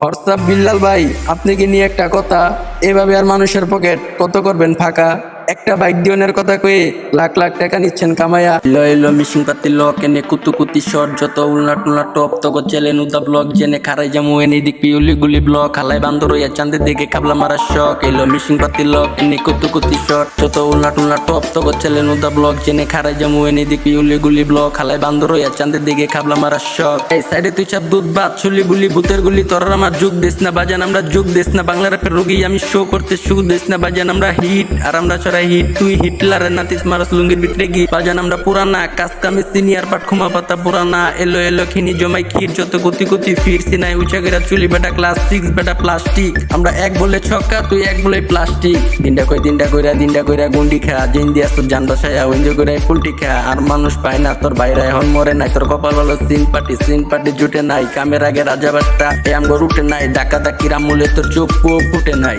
WhatsApp Billal ভাই, আপনি কি নিয়ে একটা কথা, এভাবে আর মানুষের পকেট কত করবেন ফাঁকা? একটা বাইক দিওনের কথা কয়ে লাখ লাখ টাকা নিচ্ছেন কামায়া। লইলো মিশিং পাতি লক এনে কুতু কুতি শর্ট যত উল্লা টুল্লা টপ তক চেলেন উদা ব্লক জেনে খারাই জামু এনে দিক পিউলি গুলি ব্লক হালাই বান্দর হইয়া চাঁদের দিকে কাবলা মারার শখ। এলো মিশিং পাতি লক এনে কুতু কুতি শর্ট যত উল্লা টুল্লা টপ তক চেলেন উদা ব্লক জেনে খারাই জামু এনে দিক পিউলি গুলি ব্লক হালাই বান্দর হইয়া চাঁদের দিকে কাবলা মারার শখ। এই সাইডে তুই চাপ দুধ ভাত ছুলি গুলি ভূতের গুলি তোর আমার যুগ দিস না বাজান, আমরা যুগ দিস না বাংলা র্যাপের রোগী আমি শো করতে সুখ দিস না বাজান, আমরা হিট আর আমরা ছড়াই হিট। তুই হিটলারের নাতিস মারাস লুঙ্গির ভিতরে গি বাজান, আমরা পুরানা কাজ কামে সিনিয়র পাট খুমা পাতা পুরানা। এলো এলো খিনি জমাই ক্ষীর যত গতি গতি ফিরছি নাই উঁচা গেরা চুলি বেটা ক্লাস 6 বেটা প্লাস্টিক। আমরা এক বলে ছক্কা তুই এক বলে প্লাস্টিক। দিনটা কইরা গুন্ডি খা জিন দিয়া তোর জান বসায়া উইন্ডো করে পুলটি খা। আর মানুষ পায় না তোর বাইরে এখন মরে নাই, তোর কপাল ভালো সিন পাটি জুটে নাই। কামের আগে রাজা বাট্টা এ আমগো রুটে নাই, ডাকা ডাকির আমলে তোর চোখ ফুটে নাই।